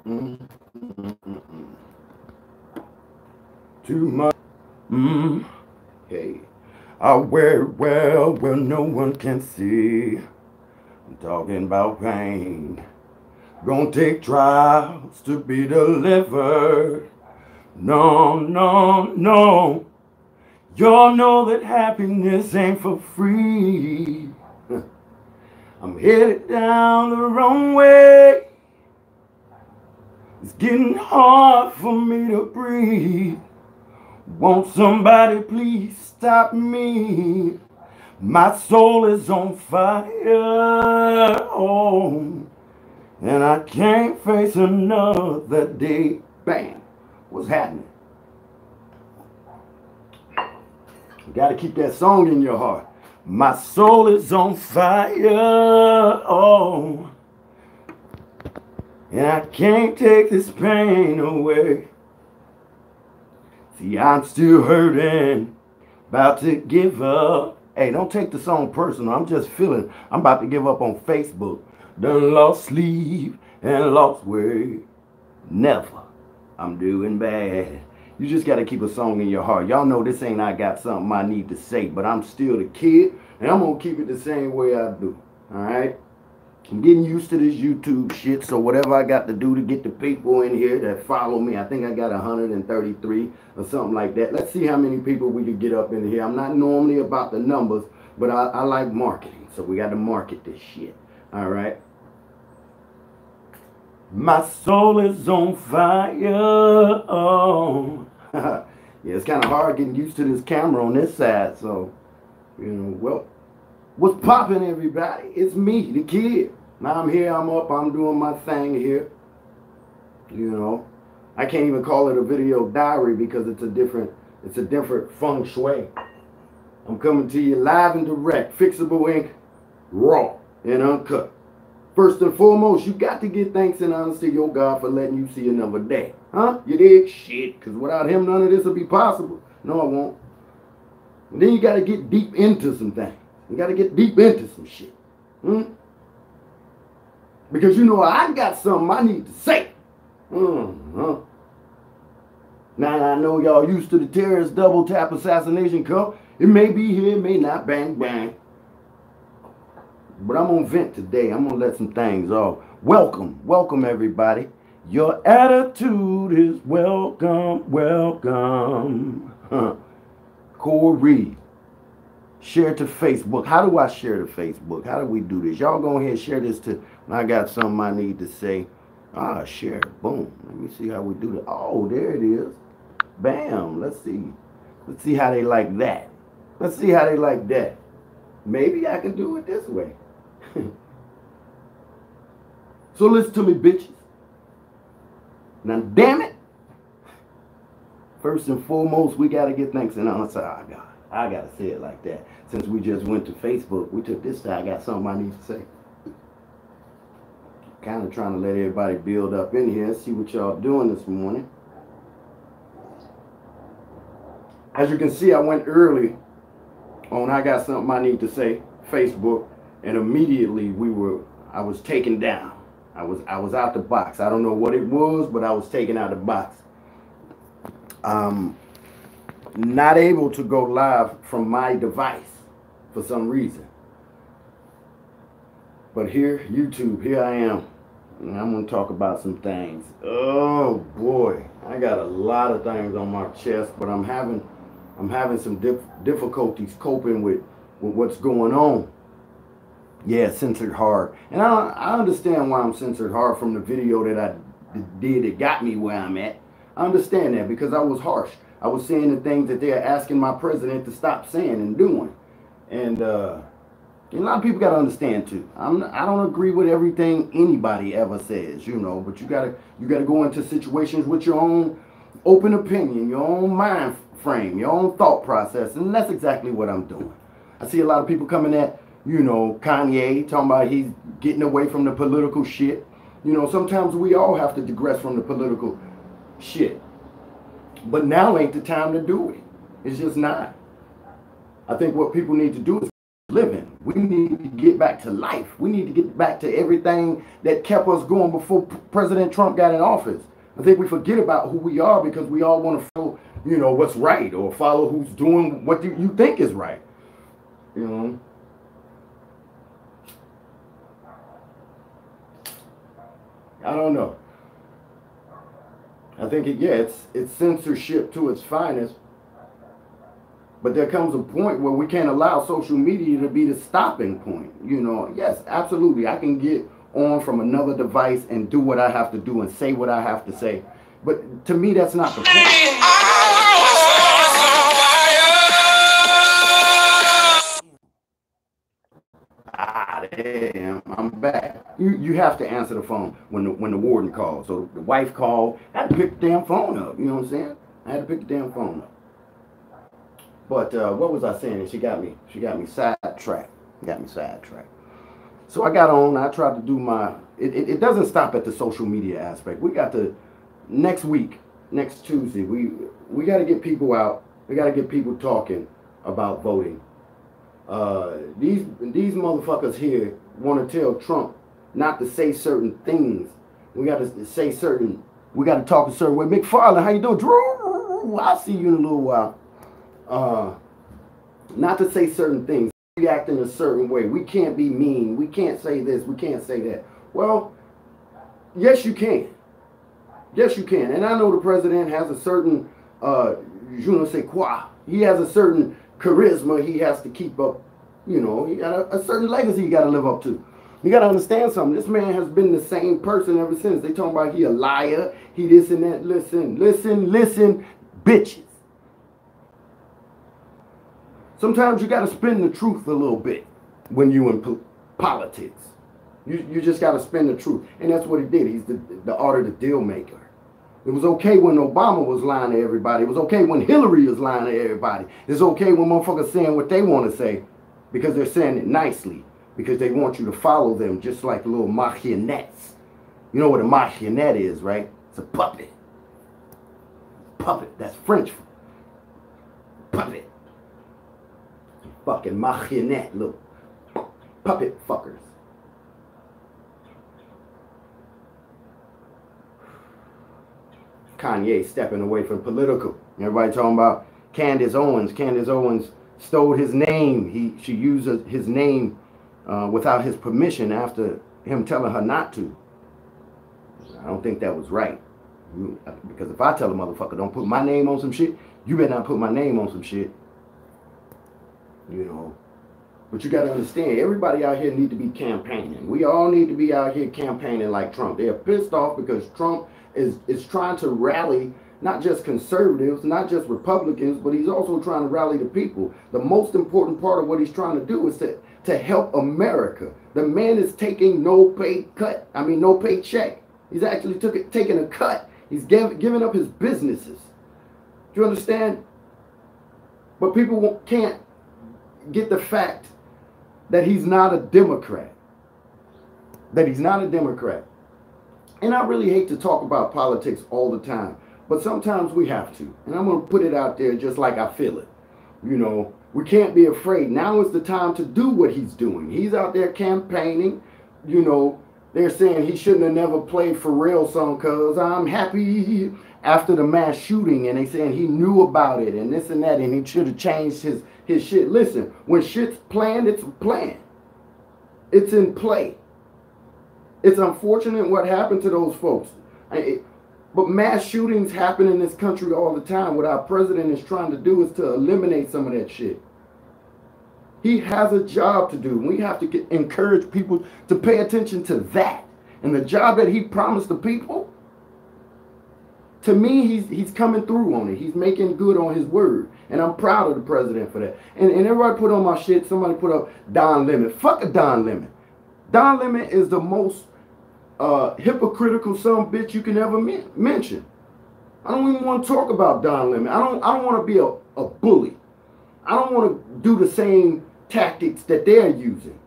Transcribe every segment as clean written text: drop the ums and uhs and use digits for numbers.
Mm, mm, mm, mm. Too much. Mm. Hey, I wear it well where no one can see. I'm talking about pain. Gonna take trials to be delivered. No, no, no. Y'all know that happiness ain't for free. I'm headed down the wrong way. It's getting hard for me to breathe. Won't somebody please stop me? My soul is on fire. Oh, and I can't face another day. Bam. What's happening? You gotta keep that song in your heart. My soul is on fire. Oh, and I can't take this pain away. See, I'm still hurting, about to give up. Hey, don't take the song personal. I'm just feeling I'm about to give up on Facebook. Done lost sleep and lost weight. Never. I'm doing bad. You just got to keep a song in your heart. Y'all know this ain't I got something I need to say, but I'm still the kid, and I'm going to keep it the same way I do. All right? I'm getting used to this YouTube shit, so whatever I got to do to get the people in here that follow me, I think I got 133 or something like that. Let's see how many people we can get up in here. I'm not normally about the numbers, but I like marketing, so we got to market this shit. All right? My soul is on fire. Oh. Yeah, it's kind of hard getting used to this camera on this side, so, you know, well, what's popping, everybody? It's me, the kid. Now I'm here, I'm up, I'm doing my thing here. You know, I can't even call it a video diary because it's a different feng shui. I'm coming to you live and direct, Fixable Inc, raw and uncut. First and foremost, you got to give thanks and honor to your God for letting you see another day. Huh? You dig? Shit, because without him, none of this will be possible. No, it won't. And then you got to get deep into some things. You got to get deep into some shit. Because you know I got something I need to say. Now I know y'all used to the terrorist double tap assassination cup. It may be here, it may not, bang, bang. But I'm going to vent today. I'm going to let some things off. Welcome everybody. Your attitude is welcome. Corey. Share to Facebook. How do I share to Facebook? How do we do this? Y'all go ahead and share this to, I got something I need to say. Share. Boom. Let me see how we do that. Oh, there it is. Bam. Let's see. Let's see how they like that. Let's see how they like that. Maybe I can do it this way. So listen to me, bitches. Now, damn it. First and foremost, we got to get thanks and honor to our God. I got to say it like that. Since we just went to Facebook, we took this time. I got something I need to say. Kind of trying to let everybody build up in here and see what y'all doing this morning. As you can see, I went early on I got something I need to say, Facebook, and immediately I was taken down. I was out the box. I don't know what it was, but I was taken out of the box. Not able to go live from my device for some reason. But here, YouTube, here I am. And I'm going to talk about some things. Oh boy, I got a lot of things on my chest, but I'm having some difficulties coping with what's going on. Yeah, censored hard. And I understand why I'm censored hard from the video that I did that got me where I'm at. I understand that because I was harsh. I was saying the things that they're asking my president to stop saying and doing. And a lot of people got to understand too. I don't agree with everything anybody ever says, you know, but you gotta go into situations with your own open opinion, your own mind frame, your own thought process, and that's exactly what I'm doing. I see a lot of people coming at, you know, Kanye, talking about he's getting away from the political shit. You know, sometimes we all have to digress from the political shit. But now ain't the time to do it. It's just not. I think what people need to do is living. We need to get back to life. We need to get back to everything that kept us going before President Trump got in office. I think we forget about who we are because we all want to follow, you know, what's right, or follow who's doing what you think is right. You know. I don't know. I think it's censorship to its finest. But there comes a point where we can't allow social media to be the stopping point. You know, yes, absolutely. I can get on from another device and do what I have to do and say what I have to say. But to me, that's not the point. Ah, damn, I'm back. You have to answer the phone when the warden calls. So the wife called. I had to pick the damn phone up. You know what I'm saying? I had to pick the damn phone up. But what was I saying? She got me sidetracked. So I got on. I tried to do my. It doesn't stop at the social media aspect. We got to next week, next Tuesday. We got to get people out. We got to get people talking about voting. These motherfuckers here want to tell Trump not to say certain things. We got to say certain. We got to talk a certain way. McFarland, how you doing, Drew? I'll see you in a little while. Not to say certain things, react in a certain way. We can't be mean. We can't say this. We can't say that. Well, yes, you can. Yes, you can. And I know the president has a certain, je ne sais quoi. He has a certain charisma he has to keep up. You know, he got a certain legacy he got to live up to. You got to understand something. This man has been the same person ever since. They talking about he a liar. He this and that. Listen, bitches. Sometimes you got to spin the truth a little bit when you in politics. You just got to spin the truth. And that's what he did. He's the art of the deal maker. It was okay when Obama was lying to everybody. It was okay when Hillary was lying to everybody. It's okay when motherfuckers saying what they want to say because they're saying it nicely. Because they want you to follow them just like little marionettes. You know what a marionette is, right? It's a puppet. Puppet. That's French for puppet. Fucking marionette, little puppet fuckers. Kanye stepping away from political. Everybody talking about Candace Owens. Candace Owens stole his name. She used his name without his permission after him telling her not to. I don't think that was right. Because if I tell a motherfucker don't put my name on some shit, you better not put my name on some shit. You know, but you got to understand, everybody out here need to be campaigning. We all need to be out here campaigning like Trump. They're pissed off because Trump is trying to rally not just conservatives, not just Republicans, but he's also trying to rally the people. The most important part of what he's trying to do is to help America. The man is taking no pay check. He's actually taking a cut. He's giving up his businesses. Do you understand? But people can't get the fact that he's not a Democrat. That he's not a Democrat. And I really hate to talk about politics all the time, but sometimes we have to. And I'm going to put it out there just like I feel it. You know, we can't be afraid. Now is the time to do what he's doing. He's out there campaigning. You know, they're saying he shouldn't have never played Pharrell song because I'm happy after the mass shooting. And they saying he knew about it and this and that. And he should have changed his shit. Listen, when shit's planned, it's planned. It's in play. It's unfortunate what happened to those folks. But mass shootings happen in this country all the time. What our president is trying to do is to eliminate some of that shit. He has a job to do. We have to encourage people to pay attention to that. And the job that he promised the people, to me, he's coming through on it. He's making good on his word. And I'm proud of the president for that. And everybody put on my shit, somebody put up Don Lemon. Fuck a Don Lemon. Don Lemon is the most hypocritical son of a bitch you can ever mention. I don't even want to talk about Don Lemon. I don't want to be a bully. I don't want to do the same tactics that they're using.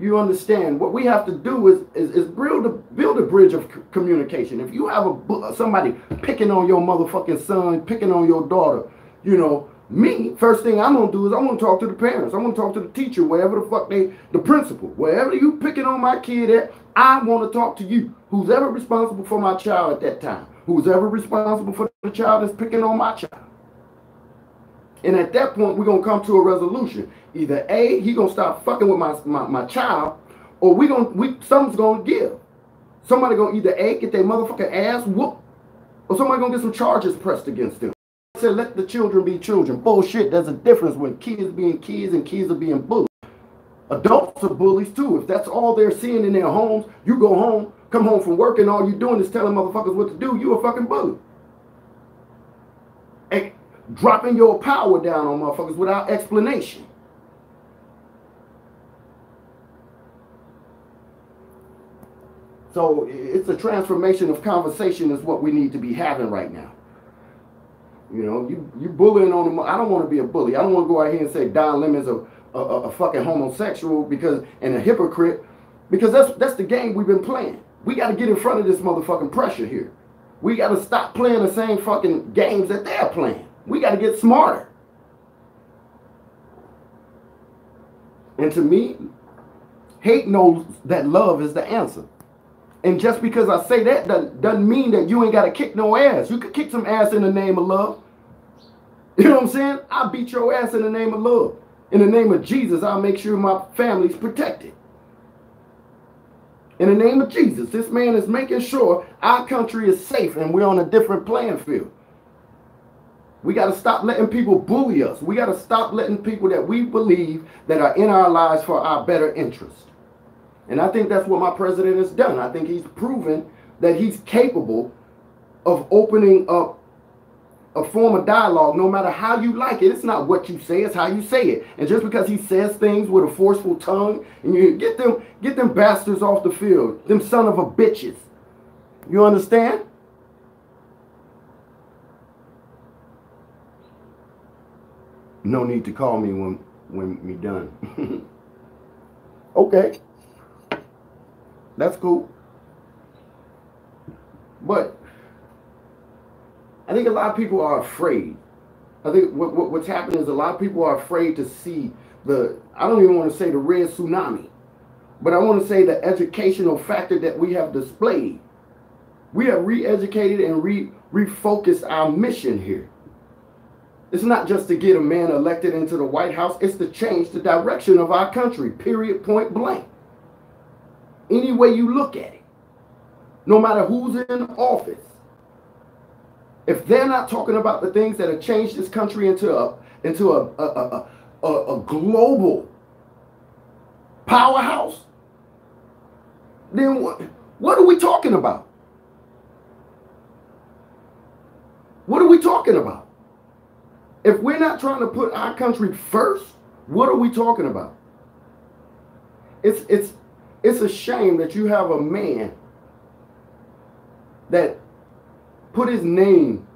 You understand? What we have to do is build a bridge of communication. If you have somebody picking on your motherfucking son, picking on your daughter, you know, Me, first thing I'm going to do is I'm going to talk to the parents. I'm going to talk to the teacher, wherever the fuck the principal, wherever you picking on my kid at, I want to talk to you. Who's ever responsible for my child at that time? Who's ever responsible for the child that's picking on my child? And at that point, we're going to come to a resolution. Either A, he going to stop fucking with my child, or something's going to give. Somebody going to either A, get their motherfucking ass whooped, or somebody going to get some charges pressed against them. I said, let the children be children. Bullshit, there's a difference when kids being kids and kids are being bullied. Adults are bullies too. If that's all they're seeing in their homes, you go home, come home from work, and all you're doing is telling motherfuckers what to do, you a fucking bully. And dropping your power down on motherfuckers without explanation. So it's a transformation of conversation is what we need to be having right now. You know, you bullying on them. I don't want to be a bully. I don't want to go out here and say Don Lemon's a fucking homosexual and a hypocrite, because that's the game we've been playing. We got to get in front of this motherfucking pressure here. We got to stop playing the same fucking games that they're playing. We got to get smarter. And to me, hate knows that love is the answer. And just because I say that doesn't mean that you ain't got to kick no ass. You could kick some ass in the name of love. You know what I'm saying? I'll beat your ass in the name of love. In the name of Jesus, I'll make sure my family's protected. In the name of Jesus, this man is making sure our country is safe and we're on a different playing field. We got to stop letting people bully us. We got to stop letting people that we believe that are in our lives for our better interest. And I think that's what my president has done. I think he's proven that he's capable of opening up a form of dialogue, no matter how you like it. It's not what you say, it's how you say it. And just because he says things with a forceful tongue, and you get them bastards off the field, them son of a bitches. You understand? No need to call me when we done. Okay. That's cool. But I think a lot of people are afraid. I think what's happening is a lot of people are afraid to see I don't even want to say the red tsunami, but I want to say the educational factor that we have displayed. We have re-educated and refocused our mission here. It's not just to get a man elected into the White House. It's to change the direction of our country, period, point blank. Any way you look at it, no matter who's in office, if they're not talking about the things that have changed this country into a global powerhouse, then what are we talking about? What are we talking about? If we're not trying to put our country first, what are we talking about? It's a shame that you have a man that put his name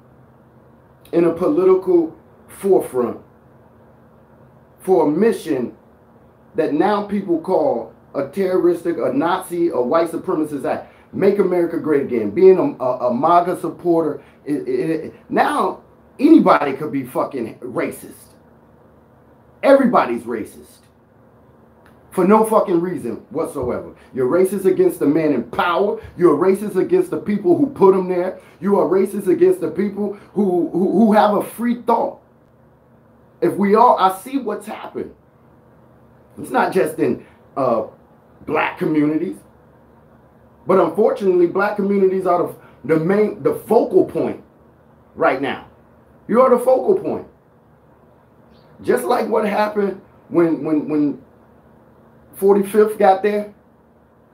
in a political forefront for a mission that now people call a terroristic, a Nazi, a white supremacist act. Make America great again. Being a MAGA supporter. Now anybody could be fucking racist. Everybody's racist. For no fucking reason whatsoever. You're racist against the man in power. You're racist against the people who put him there. You are racist against the people who have a free thought. If we all, I see what's happened. It's not just in black communities, but unfortunately, black communities are the focal point right now. You are the focal point. Just like what happened when 45th got there,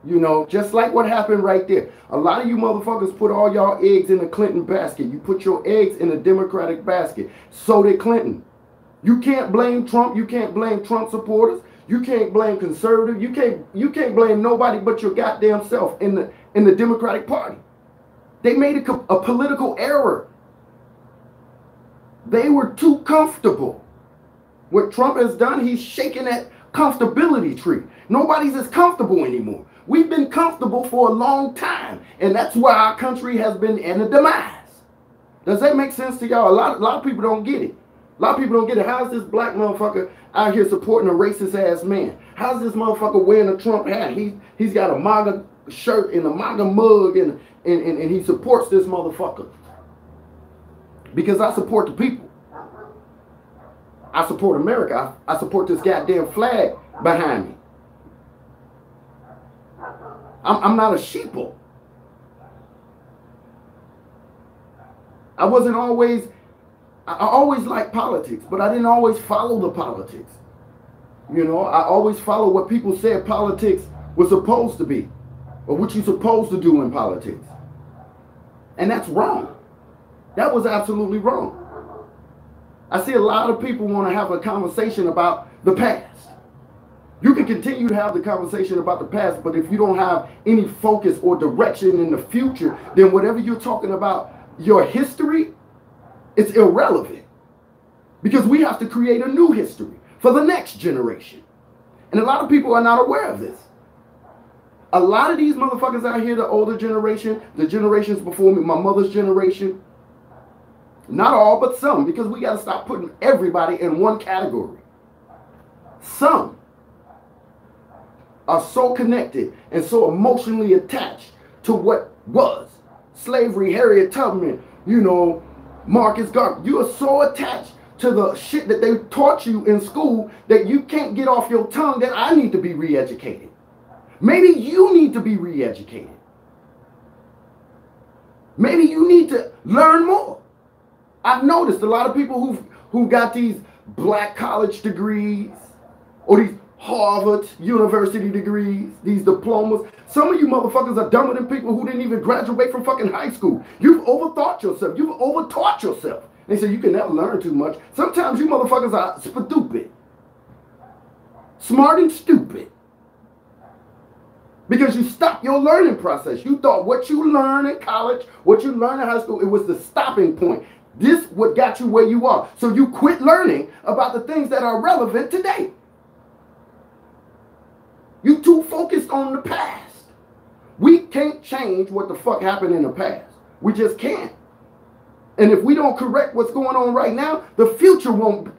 you know, just like what happened right there. A lot of you motherfuckers put all y'all eggs in the Clinton basket. You put your eggs in the Democratic basket. So did Clinton. You can't blame Trump. You can't blame Trump supporters. You can't blame conservative. You can't blame nobody but your goddamn self in the Democratic Party. They made a political error. They were too comfortable. What Trump has done, he's shaking that comfortability tree. Nobody's as comfortable anymore. We've been comfortable for a long time, and that's why our country has been in a demise. Does that make sense to y'all? A lot of people don't get it. A lot of people don't get it. How's this black motherfucker out here supporting a racist ass man? How's this motherfucker wearing a Trump hat? He's got a MAGA shirt and a MAGA mug and he supports this motherfucker. Because I support the people. I support America. I support this goddamn flag behind me. I'm not a sheeple. I always liked politics, but I didn't always follow the politics. You know, I always follow what people said politics was supposed to be, or what you're supposed to do in politics. And that's wrong. That was absolutely wrong. I see a lot of people want to have a conversation about the past. You can continue to have the conversation about the past, but if you don't have any focus or direction in the future, then whatever you're talking about, your history, it's irrelevant. Because we have to create a new history for the next generation. And a lot of people are not aware of this. A lot of these motherfuckers out here, the older generation, the generations before me, my mother's generation, not all, but some, because we got to stop putting everybody in one category. Some are so connected and so emotionally attached to what was. Slavery, Harriet Tubman, you know, Marcus Garvey. You are so attached to the shit that they taught you in school that you can't get off your tongue that I need to be re-educated. Maybe you need to be re-educated. Maybe you need to learn more. I've noticed a lot of people who got these black college degrees or these Harvard University degrees, these diplomas. Some of you motherfuckers are dumber than people who didn't even graduate from fucking high school. You've overthought yourself. You've overtaught yourself. They say you can never learn too much. Sometimes you motherfuckers are stupid. Smart and stupid. Because you stopped your learning process. You thought what you learned in college, what you learned in high school, it was the stopping point. This what got you where you are. So you quit learning about the things that are relevant today. You too focused on the past. We can't change what the fuck happened in the past. We just can't. And if we don't correct what's going on right now, the future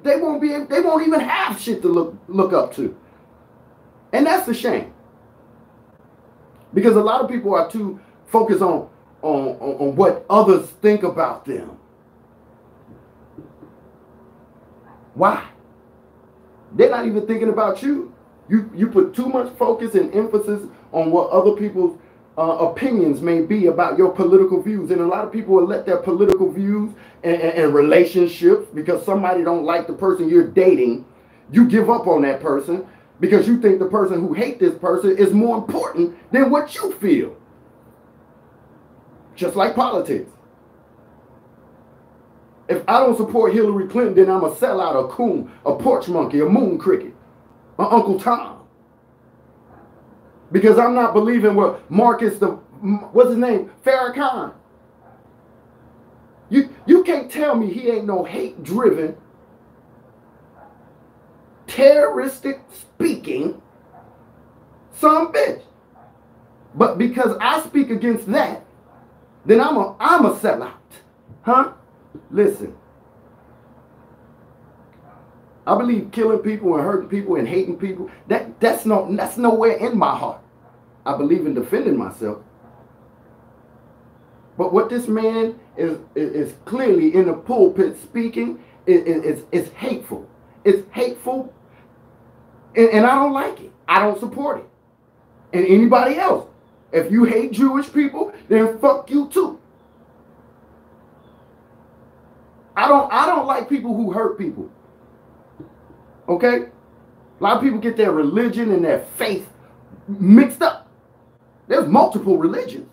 they won't even have shit to look up to. And that's a shame. Because a lot of people are too focused on what others think about them. Why? They're not even thinking about you. You put too much focus and emphasis on what other people's opinions may be about your political views. And a lot of people will let their political views and relationships, because somebody don't like the person you're dating, you give up on that person because you think the person who hates this person is more important than what you feel. Just like politics. If I don't support Hillary Clinton, then I'm a sellout, a coon, a porch monkey, a moon cricket, my Uncle Tom. Because I'm not believing what what's his name? Farrakhan. You can't tell me he ain't no hate-driven, terroristic speaking some bitch. But because I speak against that, then I'm a sellout. Huh? Listen. I believe killing people and hurting people and hating people, that's nowhere in my heart. I believe in defending myself. But what this man is clearly in the pulpit speaking is hateful. It's hateful, and I don't like it. I don't support it. And anybody else, if you hate Jewish people, then fuck you too. I don't like people who hurt people. Okay? A lot of people get their religion and their faith mixed up. There's multiple religions.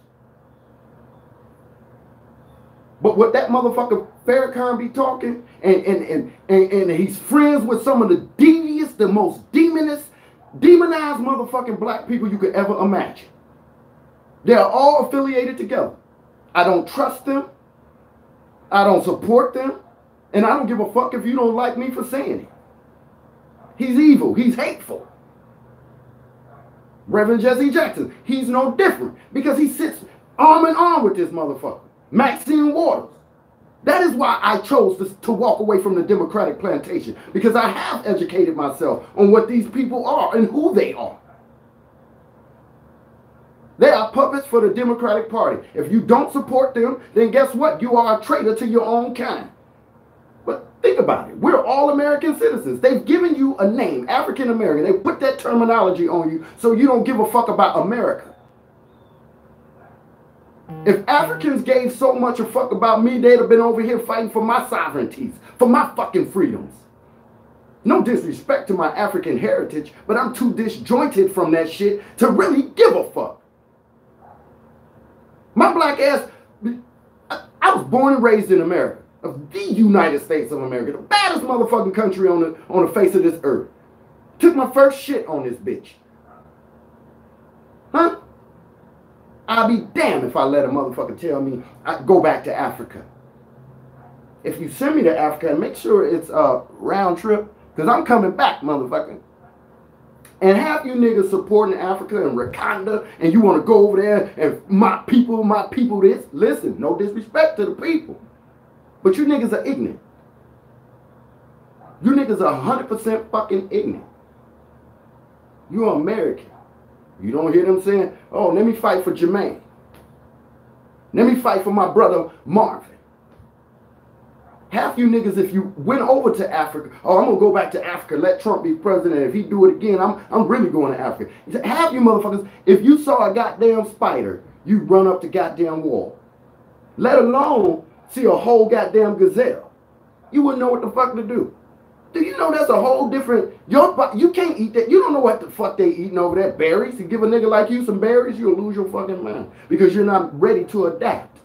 But what that motherfucker Farrakhan be talking, and he's friends with some of the devious, the most demonized motherfucking black people you could ever imagine. They're all affiliated together. I don't trust them. I don't support them. And I don't give a fuck if you don't like me for saying it. He's evil. He's hateful. Reverend Jesse Jackson, he's no different because he sits arm in arm with this motherfucker. Maxine Waters. That is why I chose to walk away from the Democratic plantation, because I have educated myself on what these people are and who they are. They are puppets for the Democratic Party. If you don't support them, then guess what? You are a traitor to your own kind. But think about it. We're all American citizens. They've given you a name, African American. They put that terminology on you so you don't give a fuck about America. If Africans gave so much a fuck about me, they'd have been over here fighting for my sovereignties, for my fucking freedoms. No disrespect to my African heritage, but I'm too disjointed from that shit to really give a fuck. My black ass, I was born and raised in America, of the United States of America, the baddest motherfucking country on the face of this earth. Took my first shit on this bitch. Huh? I'll be damned if I let a motherfucker tell me I go back to Africa. If you send me to Africa, make sure it's a round trip, because I'm coming back, motherfucker. And half you niggas supporting Africa and Wakanda, and you want to go over there and my people this. Listen, no disrespect to the people, but you niggas are ignorant. You niggas are 100% fucking ignorant. You're American. You don't hear them saying, oh, let me fight for Jermaine. Let me fight for my brother Marvin. Half you niggas, if you went over to Africa, oh, I'm going to go back to Africa, let Trump be president. If he do it again, I'm really going to Africa. Half you motherfuckers, if you saw a goddamn spider, you'd run up the goddamn wall. Let alone see a whole goddamn gazelle. You wouldn't know what the fuck to do. Do you know that's a whole different, you can't eat that. You don't know what the fuck they eating over there. Berries. You give a nigga like you some berries, you'll lose your fucking mind. Because you're not ready to adapt.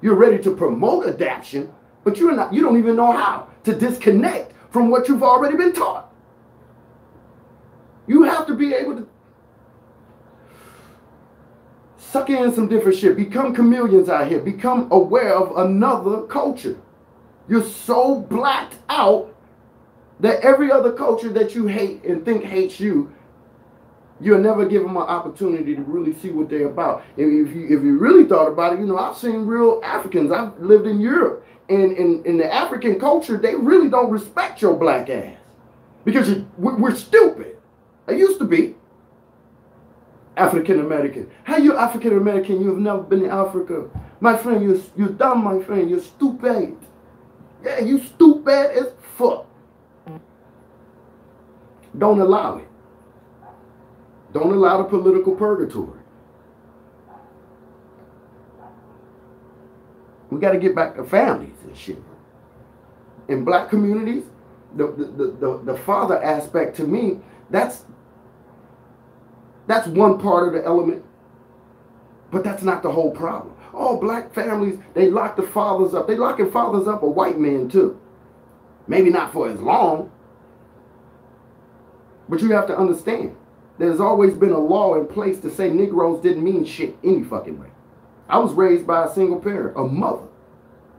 You're ready to promote adaptation, but you don't even know how to disconnect from what you've already been taught. You have to be able to suck in some different shit. Become chameleons out here. Become aware of another culture. You're so blacked out that every other culture that you hate and think hates you, you'll never give them an opportunity to really see what they're about. If you really thought about it, I've seen real Africans. I've lived in Europe. And in the African culture, they really don't respect your black ass. Because we're stupid. I used to be. African American. How you African American? You've never been in Africa. My friend, you're dumb, my friend. You're stupid. Yeah, you stupid as fuck. Don't allow it. Don't allow the political purgatory. We got to get back to families and shit. In black communities, the father aspect, to me, that's one part of the element, but that's not the whole problem. All black families, they lock the fathers up. They locking fathers up, a white man too. Maybe not for as long, but you have to understand, there's always been a law in place to say Negroes didn't mean shit any fucking way. I was raised by a single parent, a mother.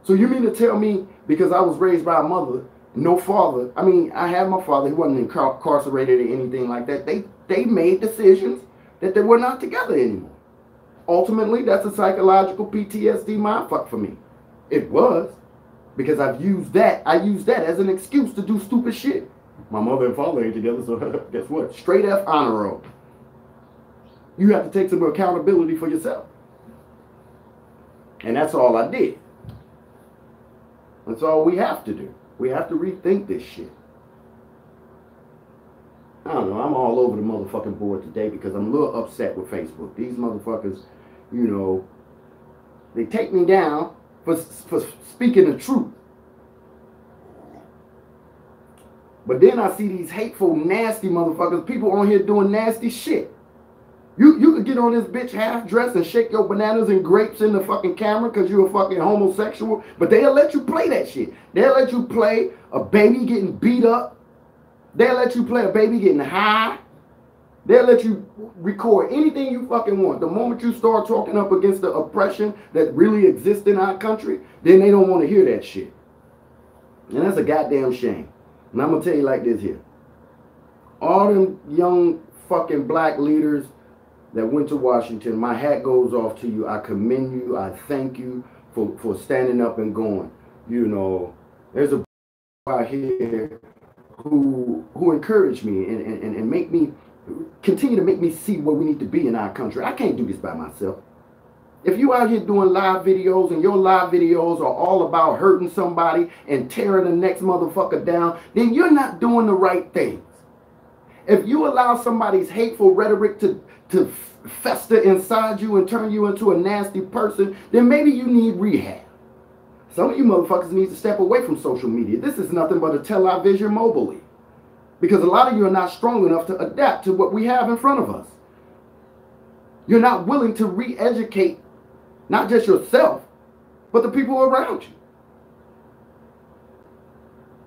So you mean to tell me, because I was raised by a mother, no father, I mean, I had my father, he wasn't incarcerated or anything like that. They made decisions that they were not together anymore. Ultimately, that's a psychological PTSD mindfuck for me. It was, because I used that as an excuse to do stupid shit. My mother and father ain't together, so guess what? Straight F honor roll. You have to take some accountability for yourself. And that's all I did. That's all we have to do. We have to rethink this shit. I don't know. I'm all over the motherfucking board today because I'm a little upset with Facebook. These motherfuckers, they take me down for speaking the truth. But then I see these hateful, nasty motherfuckers, people on here doing nasty shit. You could get on this bitch half dressed and shake your bananas and grapes in the fucking camera because you're a fucking homosexual, but they'll let you play that shit. They'll let you play a baby getting beat up. They'll let you play a baby getting high. They'll let you record anything you fucking want. The moment you start talking up against the oppression that really exists in our country, then they don't want to hear that shit. And that's a goddamn shame. And I'm going to tell you like this here. All them young fucking black leaders that went to Washington, my hat goes off to you. I commend you. I thank you for standing up and going, you know, there's a out here who encourage me and make me continue to make me see where we need to be in our country. I can't do this by myself. If you out here doing live videos and your live videos are all about hurting somebody and tearing the next motherfucker down, then you're not doing the right things. If you allow somebody's hateful rhetoric to fester inside you and turn you into a nasty person, then maybe you need rehab. Some of you motherfuckers need to step away from social media. This is nothing but a television mobile. Because a lot of you are not strong enough to adapt to what we have in front of us. You're not willing to re-educate not just yourself, but the people around you.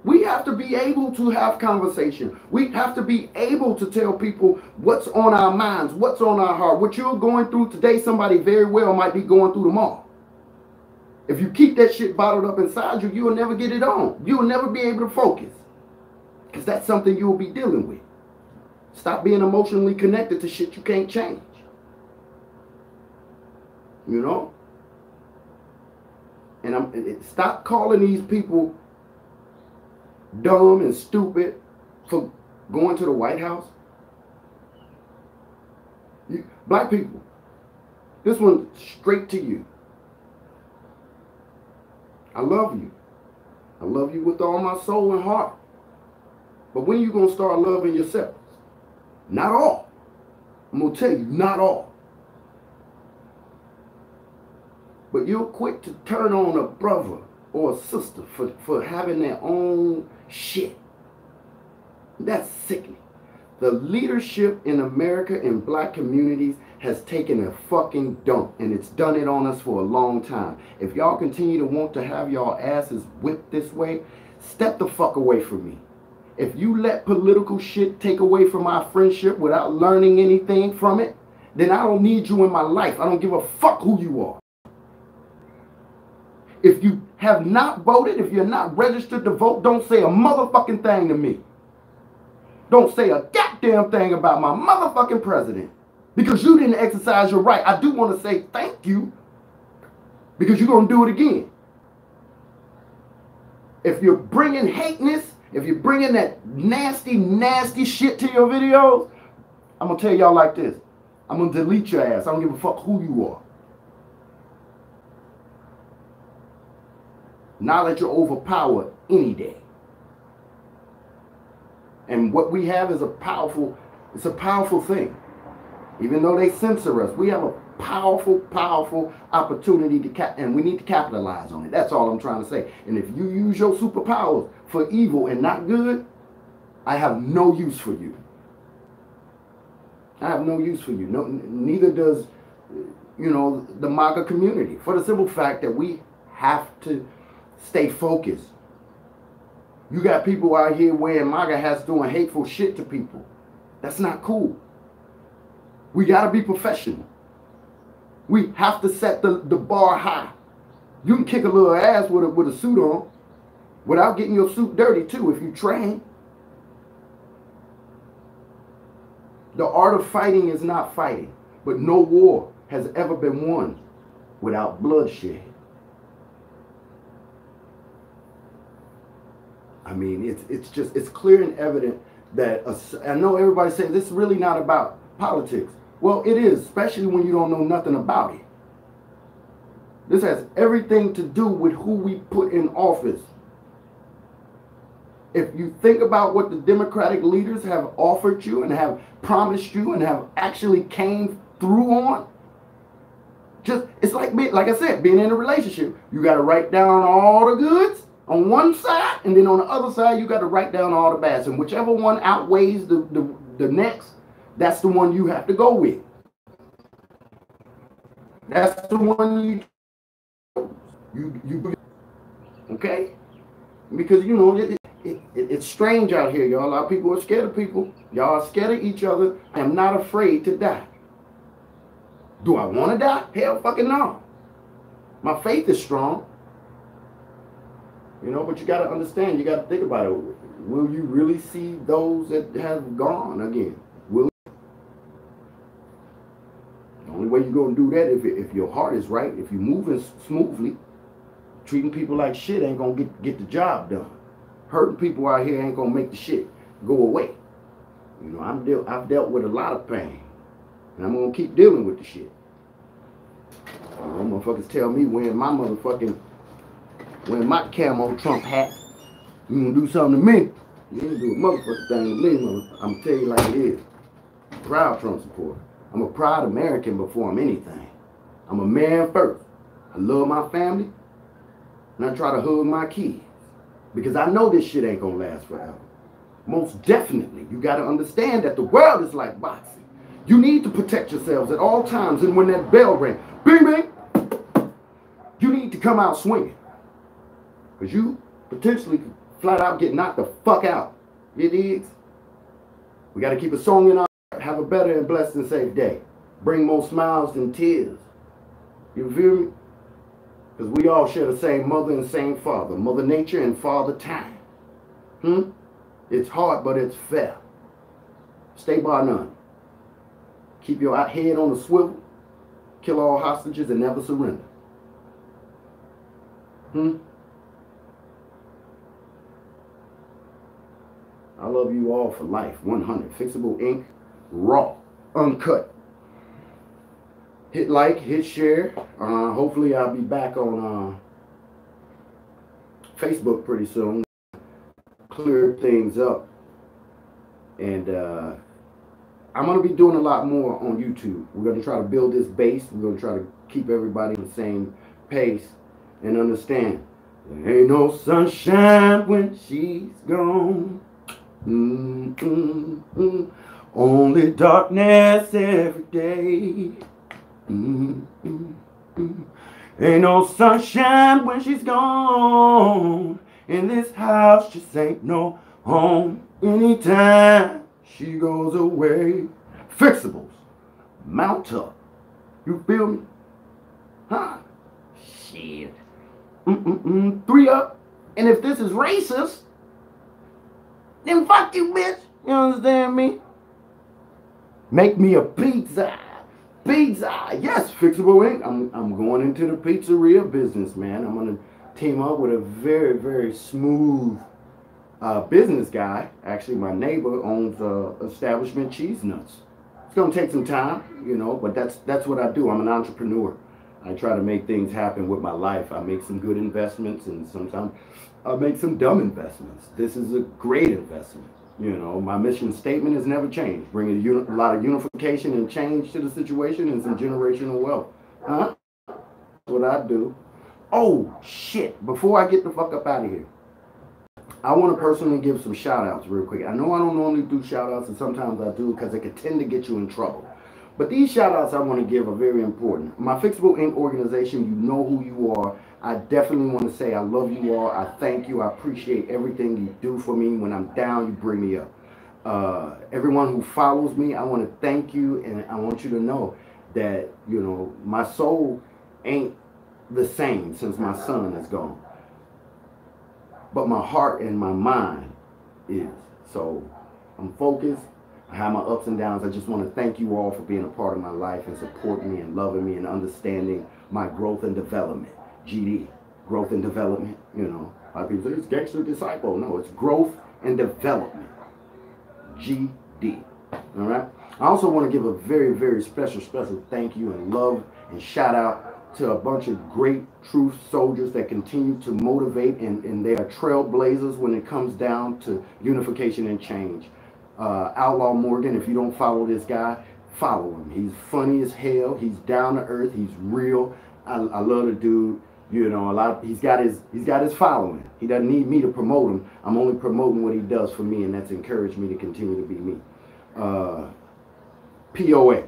We have to be able to have conversation. We have to be able to tell people what's on our minds, what's on our heart. What you're going through today, somebody very well might be going through tomorrow. If you keep that shit bottled up inside you, you will never get it on. You will never be able to focus. Because that's something you will be dealing with. Stop being emotionally connected to shit you can't change. You know? And stop calling these people dumb and stupid for going to the White House. Black people, this one's straight to you. I love you. I love you with all my soul and heart. But when are you going to start loving yourself? Not all. I'm going to tell you, not all. But you're quick to turn on a brother or a sister for having their own shit. That's sickening. The leadership in America and black communities has taken a fucking dump, and it's done it on us for a long time. If y'all continue to want to have y'all asses whipped this way, step the fuck away from me. If you let political shit take away from our friendship without learning anything from it, then I don't need you in my life. I don't give a fuck who you are. If you have not voted, if you're not registered to vote, don't say a motherfucking thing to me. Don't say a goddamn thing about my motherfucking president. Because you didn't exercise your right. I do want to say thank you. Because you're going to do it again. If you're bringing hateness, if you're bringing that nasty, nasty shit to your videos, I'm going to tell y'all like this. I'm going to delete your ass. I don't give a fuck who you are. Knowledge will overpower any day. And what we have is it's a powerful thing. Even though they censor us, we have a powerful, powerful opportunity and we need to capitalize on it. That's all I'm trying to say. And if you use your superpowers for evil and not good, I have no use for you. I have no use for you. No, neither does, you know, the MAGA community. For the simple fact that we have to stay focused. You got people out here wearing MAGA hats doing hateful shit to people. That's not cool. We got to be professional. We have to set the bar high. You can kick a little ass with a suit on without getting your suit dirty too if you train. The art of fighting is not fighting, but no war has ever been won without bloodshed. I mean, it's clear and evident that, I know everybody says this is really not about politics. Well, it is, especially when you don't know nothing about it. This has everything to do with who we put in office. If you think about what the Democratic leaders have offered you and have promised you and have actually came through on, it's like I said, being in a relationship. You got to write down all the goods on one side, and then on the other side, you got to write down all the bads. And whichever one outweighs the next, that's the one you have to go with. That's the one you okay? Because, you know, it's strange out here, y'all. A lot of people are scared of people. Y'all are scared of each other. I am not afraid to die. Do I want to die? Hell fucking no. My faith is strong. You know, but you got to understand, you got to think about it. Will you really see those that have gone again? Will you? The only way you're going to do that if your heart is right, if you're moving smoothly, Treating people like shit ain't gonna get the job done. Hurting people out here ain't gonna make the shit go away. You know, I've dealt with a lot of pain, and I'm gonna keep dealing with the shit. You know, motherfuckers tell me wearing my camo Trump hat, you gonna do something to me. You ain't do a motherfucking thing to me, motherfucker. I'm gonna tell you like it is. Proud Trump supporter. I'm a proud American before I'm anything. I'm a man first. I love my family, and I try to hug my kids. Because I know this shit ain't gonna last forever. Most definitely, you gotta understand that the world is like boxing. You need to protect yourselves at all times, and when that bell rings, bing, bing, you need to come out swinging. Because you potentially could flat out get knocked the fuck out. You dig? We gotta keep a song in our heart. Have a better and blessed and safe day. Bring more smiles than tears. You feel me? Because we all share the same mother and same father. Mother Nature and Father Time. It's hard, but it's fair. Stay by none. Keep your head on the swivel. Kill all hostages and never surrender. I love you all for life. 100. Fixable Inc. Raw. Uncut. Hit like, hit share. Hopefully I'll be back on Facebook pretty soon. Clear things up. And I'm going to be doing a lot more on YouTube. We're going to try to build this base. We're going to try to keep everybody on the same pace and understand. There ain't no sunshine when she's gone. Only darkness every day. Ain't no sunshine when she's gone. In this house just ain't no home. Anytime she goes away. Fixables. Mount up. You feel me? Huh? Shit. 3 up. And if this is racist, then fuck you, bitch. You understand me? Make me a pizza. Pizza. Yes, Fixable Inc. I'm going into the pizzeria business, man. I'm going to team up with a very, very smooth business guy. Actually, my neighbor owns establishment Cheese Nuts. It's going to take some time, you know, but that's what I do. I'm an entrepreneur. I try to make things happen with my life. I make some good investments, and sometimes I make some dumb investments. This is a great investment. You know, my mission statement has never changed. Bringing a lot of unification and change to the situation and some generational wealth. Huh? That's what I do. Oh, shit. Before I get the fuck up out of here, I want to personally give some shout outs real quick. I know I don't normally do shout outs, and sometimes I do because it can tend to get you in trouble. But these shout outs I want to give are very important. My Fixable Inc. organization, you know who you are. I definitely want to say I love you all. I thank you. I appreciate everything you do for me. When I'm down, you bring me up. Everyone who follows me, I want to thank you, and I want you to know that, you know, my soul ain't the same since my son is gone. But my heart and my mind is. So I'm focused. I have my ups and downs. I just want to thank you all for being a part of my life and supporting me and loving me and understanding my growth and development. GD, growth and development. You know, a lot of people say it's gangster disciple. No, it's growth and development. GD. All right. I also want to give a very, very special thank you and love and shout out to a bunch of great truth soldiers that continue to motivate, and they are trailblazers when it comes down to unification and change. Outlaw Morgan, if you don't follow this guy, follow him. He's funny as hell. He's down to earth. He's real. I love the dude. You know, he's got his following. He doesn't need me to promote him. I'm only promoting what he does for me, and that's encouraged me to continue to be me. POA.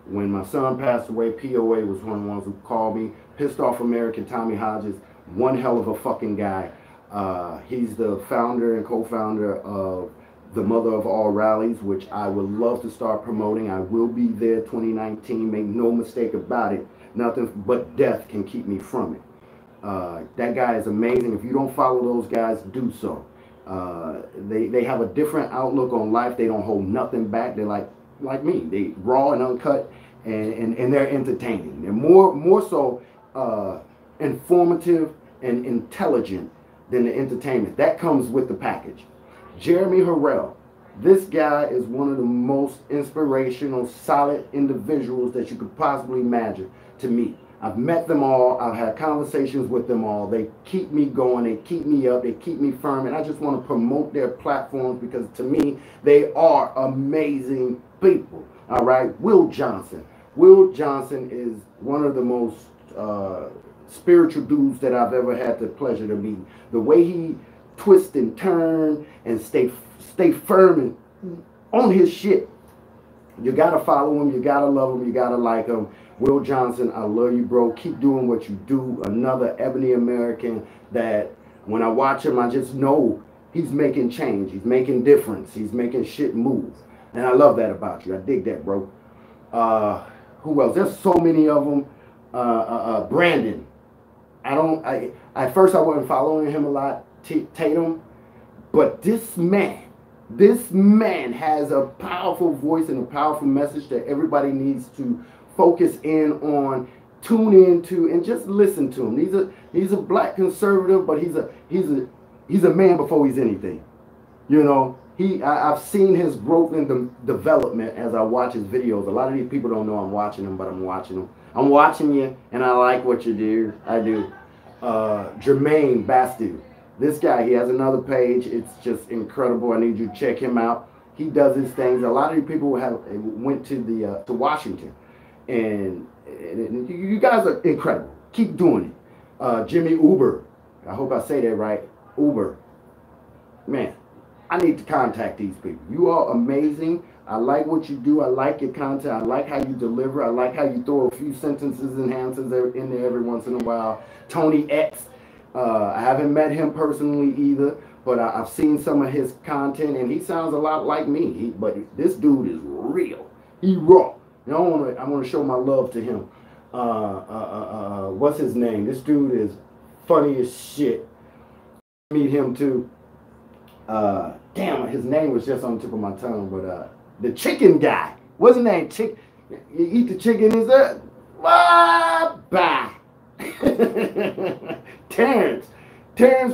When my son passed away, POA was one of the ones who called me. Pissed Off American Tommy Hodges, one hell of a fucking guy. He's the founder and co-founder of the Mother of All Rallies, which I would love to start promoting. I will be there 2019. Make no mistake about it. Nothing but death can keep me from it. That guy is amazing. If you don't follow those guys, do so. They have a different outlook on life. They don't hold nothing back. They're like me. They raw and uncut, and they're entertaining. They're more so informative and intelligent than the entertainment. That comes with the package. Jeremy Harrell. This guy is one of the most inspirational, solid individuals that you could possibly imagine to meet. I've met them all. I've had conversations with them all. They keep me going. They keep me up. They keep me firm. And I just want to promote their platforms because to me, they are amazing people. All right. Will Johnson. Will Johnson is one of the most spiritual dudes that I've ever had the pleasure to meet. The way he twists and turn and stay firm and on his shit. You gotta follow him. You gotta love him. You gotta like him. Will Johnson, I love you, bro. Keep doing what you do. Another ebony American that when I watch him, I just know he's making change. He's making difference. He's making shit move. And I love that about you. I dig that, bro. Who else? There's so many of them. Brandon. At first I wasn't following him a lot, Tatum. But this man has a powerful voice and a powerful message that everybody needs to focus in on, tune into, and just listen to him. He's a black conservative, but he's a man before he's anything. You know, I've seen his growth and the development as I watch his videos. A lot of these people don't know I'm watching them, but I'm watching them. I'm watching you, and I like what you do. I do. Jermaine Bastille. This guy, he has another page. It's just incredible. I need you to check him out. He does his things. A lot of these people went to Washington, and you guys are incredible. Keep doing it. Jimmy Uber. I hope I say that right. Uber. Man, I need to contact these people. You are amazing. I like what you do. I like your content. I like how you deliver. I like how you throw a few sentences and answers in there every once in a while. Tony X. I haven't met him personally either, but I've seen some of his content, and he sounds a lot like me. But this dude is real. He raw. And I want to show my love to him. What's his name? This dude is funny as shit. Meet him too. Damn, his name was just on the tip of my tongue, but the chicken guy. What's his name? You eat the chicken, is that? Bye. Terrence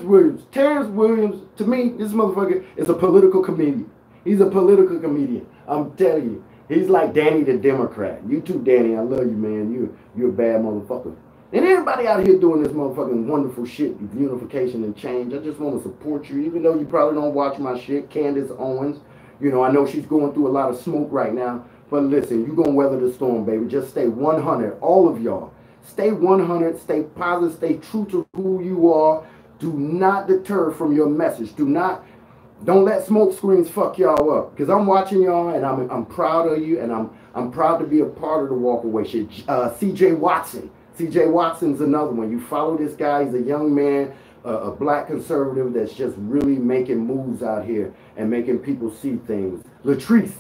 Williams. Terrence Williams, to me, this motherfucker is a political comedian. He's a political comedian. I'm telling you. He's like Danny the Democrat. You too, Danny. I love you, man. You're a bad motherfucker. And everybody out here doing this motherfucking wonderful shit, unification and change. I just want to support you, even though you probably don't watch my shit. Candace Owens. You know, I know she's going through a lot of smoke right now. But listen, you're going to weather the storm, baby. Just stay 100. All of y'all. Stay 100, stay positive, stay true to who you are. Do not deter from your message. Don't let smoke screens fuck y'all up. Because I'm watching y'all, and I'm proud of you, and I'm proud to be a part of the walk away shit. CJ Watson. CJ Watson's another one. You follow this guy. He's a young man, a black conservative that's just really making moves out here and making people see things. Latrice.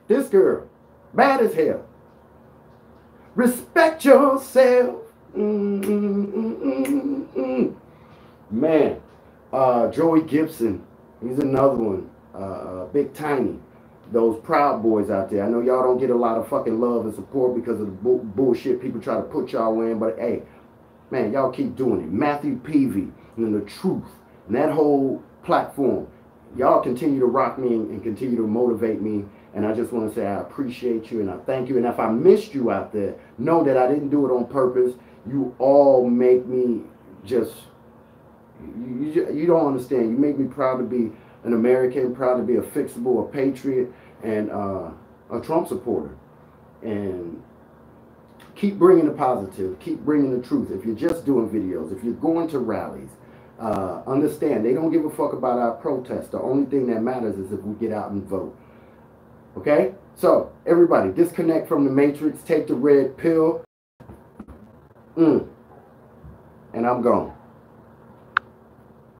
This girl. Bad as hell. Respect yourself. Man, Joey Gibson, he's another one. Big Tiny, those Proud Boys out there. I know y'all don't get a lot of fucking love and support because of the bullshit people try to put y'all in, but hey, man, y'all keep doing it. Matthew Peavy and The Truth and that whole platform. Y'all continue to rock me and continue to motivate me. And I just want to say I appreciate you and I thank you. And if I missed you out there, know that I didn't do it on purpose. You all make me just, you don't understand. You make me proud to be an American, proud to be a Fixable, a patriot, and a Trump supporter. And keep bringing the positive. Keep bringing the truth. If you're just doing videos, if you're going to rallies, understand they don't give a fuck about our protests. The only thing that matters is if we get out and vote. Okay? So, everybody, disconnect from the matrix, take the red pill, and I'm gone.